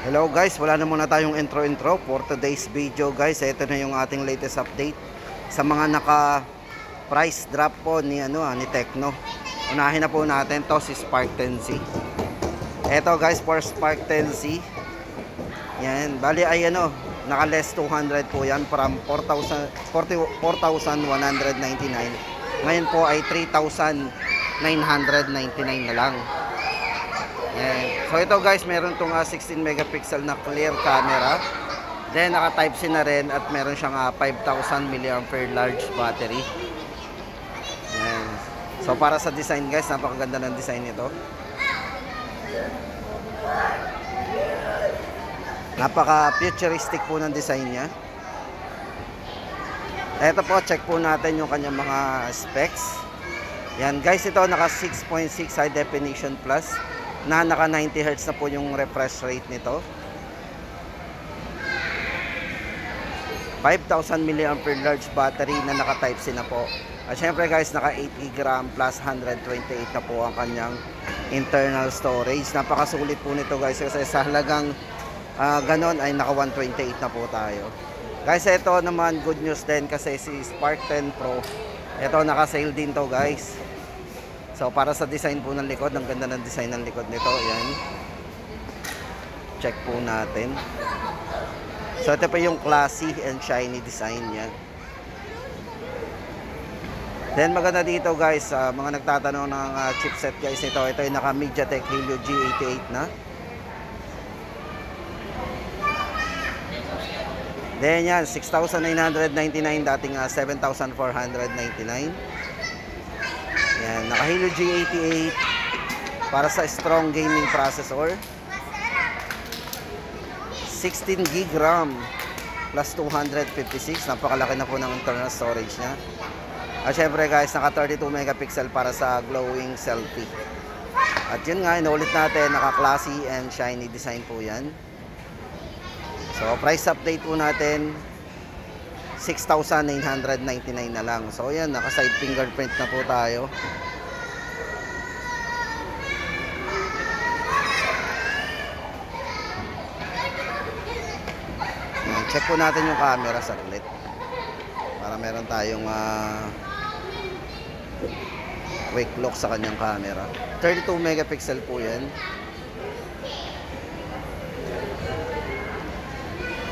Hello guys, wala na muna tayong intro for today's video guys. Ito na yung ating latest update sa mga naka price drop po ni ni Tecno. Unahin na po natin to si Spark 10C. Ito guys, for Spark 10C. Yan, bali ay naka less 200 po yan from 4,199. Ngayon po ay 3,999 na lang. Yan. So ito guys, meron itong 16 megapixel na clear camera. Then naka type C na rin at meron siyang 5,000 mAh large battery. Yan. So para sa design guys, napakaganda ng design nito. Napaka futuristic po ng design niya. Ito po, check po natin yung kanyang mga specs. Yan guys, ito naka 6.6 high definition plus na naka 90 Hz na po yung refresh rate nito. 5,000 mAh large battery na naka type C na po. At syempre guys, naka 8 GB RAM plus 128 na po ang kanyang internal storage. Napakasulit po nito guys, kasi sa halagang ganon ay naka 128 na po tayo. Guys, ito naman good news din kasi si Spark 10 Pro, ito naka sale din to guys. So para sa design po ng likod, ang ganda ng design ng likod nito. Yan, check po natin. So ito pa yung classy and shiny design niya. Then maganda dito guys, mga nagtatanong ng chipset guys nito, ito yung naka MediaTek Helio G88 na. Then yan, 6,999 dating 7,499. Yan, naka Helio G88 para sa strong gaming processor. 16 GB RAM plus 256, napakalaki na po ng internal storage niya. At syempre guys, naka 32 megapixel para sa glowing selfie. At yun nga, inulit natin, naka classy and shiny design po yan. So price update po natin, 6,999 na lang. So yan, naka side fingerprint na po tayo. Check po natin yung camera saglit para meron tayong quick look sa kanyang camera. 32 megapixel po yan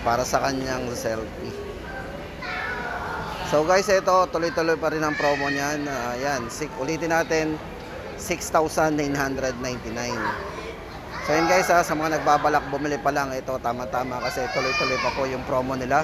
para sa kanyang selfie. So guys, ito tuloy-tuloy pa rin ang promo niyan. Ayan, ulitin natin, 6,999. So yun guys, sa mga nagbabalak bumili pa lang, ito tama-tama kasi tuloy-tuloy pa po yung promo nila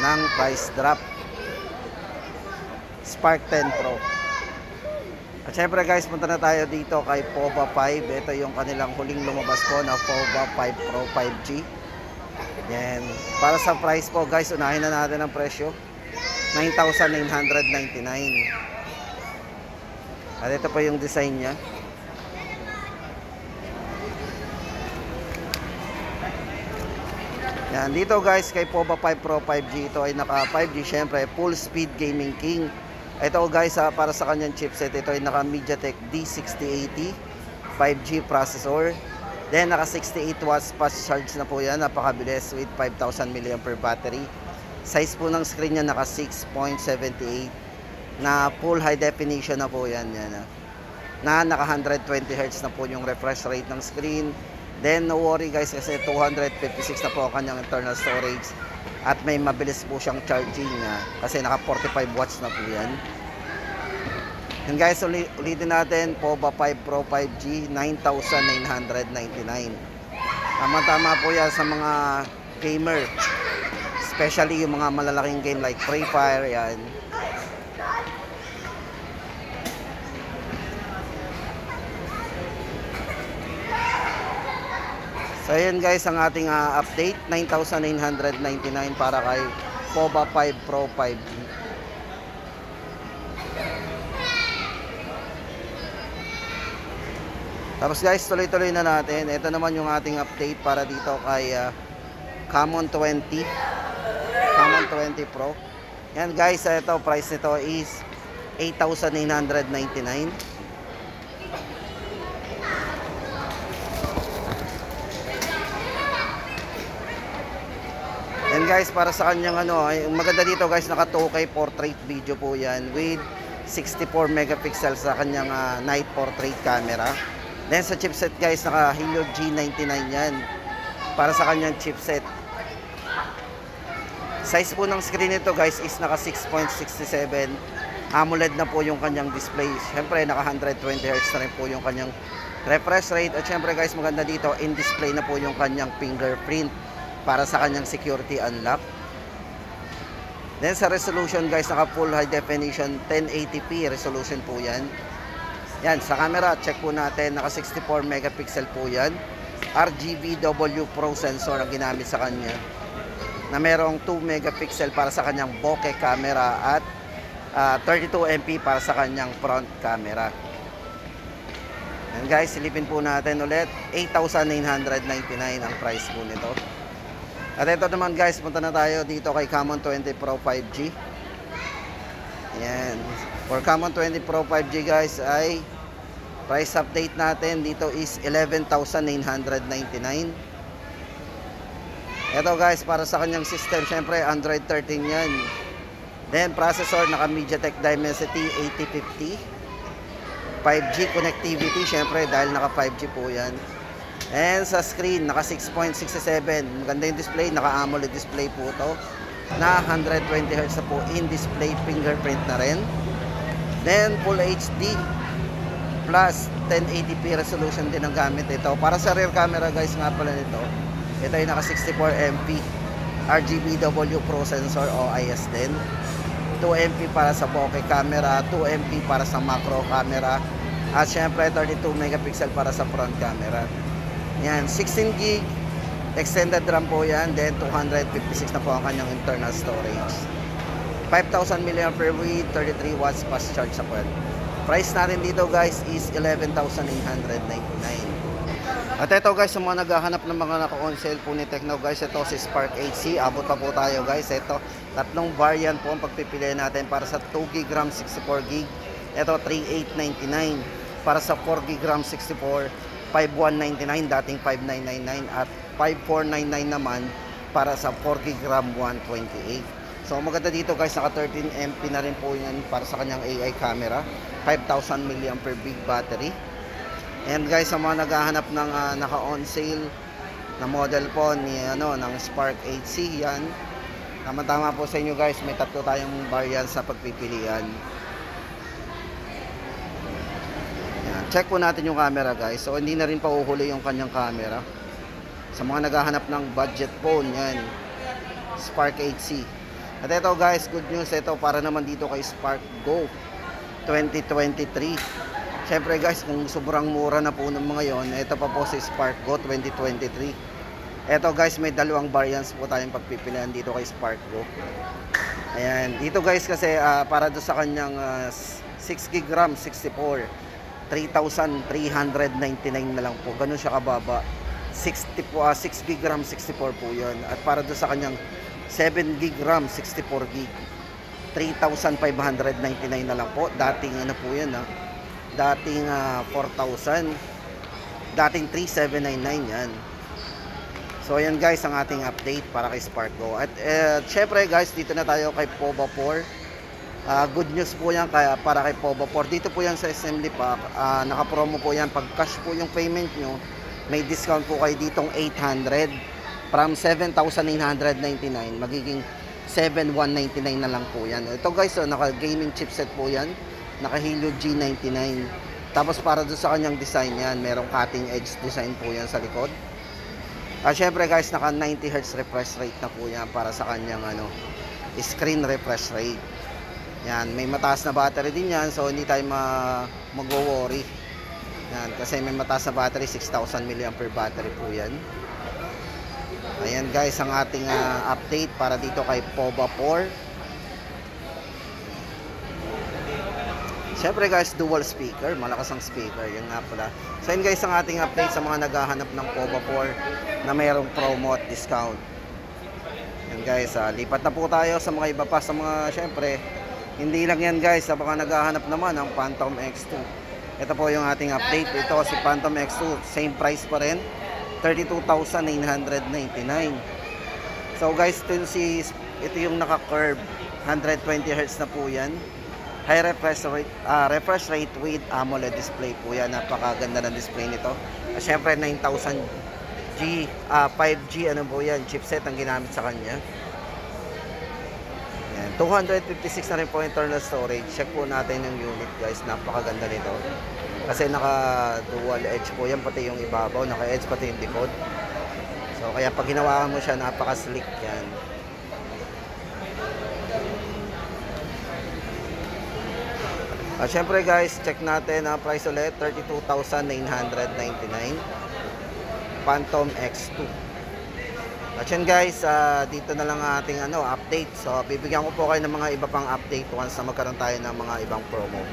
ng price drop Spark 10 Pro. At syempre guys, punta na tayo dito kay Poba 5. Ito yung kanilang huling lumabas po na Poba 5 Pro 5G. Yan. Para sa price po guys, unahin na natin ang presyo, 9,999. At ito po yung design niya. Yan, dito guys kay Poba 5 Pro 5G, ito ay naka 5G syempre, full speed gaming king. Ito guys, para sa kanyang chipset, ito ay naka MediaTek D6080 5G processor. Then naka 68 watts fast charge na po yan, napakabilis with 5,000 mAh battery. Size po ng screen niya naka 6.78 na full high definition na po yan, na naka 120 Hz na po yung refresh rate ng screen. Then no worry guys, kasi 256 na po ang kanyang internal storage at may mabilis po siyang charging kasi naka 45 watts na po yan. And guys, ulitin natin, Poba 5 Pro 5G, 9,999. Tama-tama po yan sa mga gamer, especially yung mga malalaking game like Free Fire. Yan. So ayan guys, ang ating update, 9,999 para kay Poba 5 Pro 5G. Tapos guys, tuloy-tuloy na natin. Ito naman yung ating update para dito kay Camon 20 Pro. Yan guys, ito price nito is 8,999. Yan guys, para sa kanyang ano, ay, maganda dito guys, naka 2K portrait video po yan with 64 megapixels sa kanyang night portrait camera. Then sa chipset guys, naka Helio G99 yan para sa kanyang chipset. Size po ng screen nito guys is naka 6.67 AMOLED na po yung kanyang display. Syempre naka 120Hz na rin po yung kanyang refresh rate. At syempre guys, maganda dito, in display na po yung kanyang fingerprint para sa kanyang security unlock. Then sa resolution guys, naka full high definition 1080p resolution po yan. Yan, sa camera, check po natin, naka 64 megapixel po yan. RGBW Pro sensor ang ginamit sa kanya, na merong 2 megapixel para sa kanyang bokeh camera at 32MP para sa kanyang front camera. And guys, silipin po natin ulit, 8,999 ang price po nito. At ito naman guys, punta na tayo dito kay Camon 20 Pro 5G. Ayan. For Camon 20 Pro 5G guys ay price update natin dito is 11,999. Ito guys, para sa kanyang system, syempre Android 13 yan. Then processor, naka MediaTek Dimensity 8050. 5G connectivity, syempre dahil naka 5G po yan. And sa screen, naka 6.67. Maganda yung display, naka AMOLED display po to, na 120Hz na po, in display fingerprint na rin. Then Full HD plus 1080p resolution din ang gamit ito. Para sa rear camera guys nga pala nito, ito ay naka 64MP RGBW Pro sensor o IS din. 2MP para sa bokeh camera, 2MP para sa macro camera, at syempre 32 megapixel para sa front camera. Yan, 16GB extended RAM po yan, then 256 na po ang kanyang internal storage. 5,000 mAh with 33 watts fast charge sa po. Price natin dito guys is 11,999. At ito guys, sa mga naghahanap ng mga naka-on sale po ni Tecno guys, ito si Spark 8C. Abot pa po tayo guys. Ito, tatlong variant po ang pagpipilian natin. Para sa 2GB RAM 64GB, ito 3,899. Para sa 4GB RAM 64, 5,199, dating 5,999. At 5,499 naman para sa 4GB RAM 128. So maganda dito guys, naka 13MP na rin po yan para sa kanyang AI camera. 5,000 mAh big battery. And guys, sa mga naghahanap ng naka-on sale na model po ni ng Spark 8C, yan. Tama-tama po sa inyo guys, may tatlo tayong variant sa pagpipilian. Yan. Check po natin yung camera guys. So hindi na rin pauhuli yung kanyang camera. Sa mga naghahanap ng budget phone, yan, Spark 8C. At ito guys, good news, ito para naman dito kay Spark Go 2023. Siyempre guys, kung sobrang mura na po ng mga yon, ito pa po si Spark Go 2023. Ito guys, may dalawang variants po tayong pagpipilian dito kay Spark Go. Ayan, dito guys kasi para do sa kanyang 6GB RAM 64, 3,399 na lang po. Ganun siya kababa. 6GB RAM 64 po yun. At para do sa kanyang 7GB RAM 64GB, 3,599 na lang po. Dating ano po yun dating 4,000, dating 3,799 yan. So ayan guys, ang ating update para kay Spark Go. At syempre guys, dito na tayo kay POVA 4. Good news po yan kaya para kay POVA 4. Dito po yan sa assembly pack, naka-promo po yan. Pag cash po yung payment nyo, may discount po kayo ditong 800. From 7,999 magiging 7,199 na lang po yan. Ito guys, naka gaming chipset po yan, naka Helio G99. Tapos para doon sa kanyang design yan, merong cutting edge design po yan sa likod. Syempre guys, naka 90Hz refresh rate na po yan para sa kanyang screen refresh rate. Yan, may mataas na battery din yan, so hindi tayo mag-worry. Yan, kasi may mataas na battery, 6,000 mAh battery po yan. Ayan guys, ang ating update para dito kay POVA 4. Siyempre guys, dual speaker, malakas ang speaker, yun nga pala. So yun guys, ang ating update sa mga naghahanap ng POVA 4 na mayroong promo at discount. Yan guys, lipat na po tayo sa mga iba pa, sa mga syempre, hindi lang yan guys, sa mga naghahanap naman ng Phantom X2. Ito po yung ating update. Ito si Phantom X2, same price pa rin, 32,999. So guys, ito yung naka-curve. 120 Hz na po yan. High refresh rate with AMOLED display po yan. Napakaganda ng display nito. Siyempre 9000G, 5G ano po yan, chipset ang ginamit sa kanya. Yan, 256 na rin po internal storage. Check po natin yung unit guys, napakaganda nito. Kasi naka dual edge po yan, pati yung ibabaw, naka edge pati yung likod. So kaya pag hinawakan mo siya, napaka-slick yan. Syempre guys, check natin ang price ulit, 32,999 Phantom X2. At yan guys, dito na lang ang ating update. So bibigyan ko po kayo ng mga iba pang update once na magkaroon tayo ng mga ibang promo.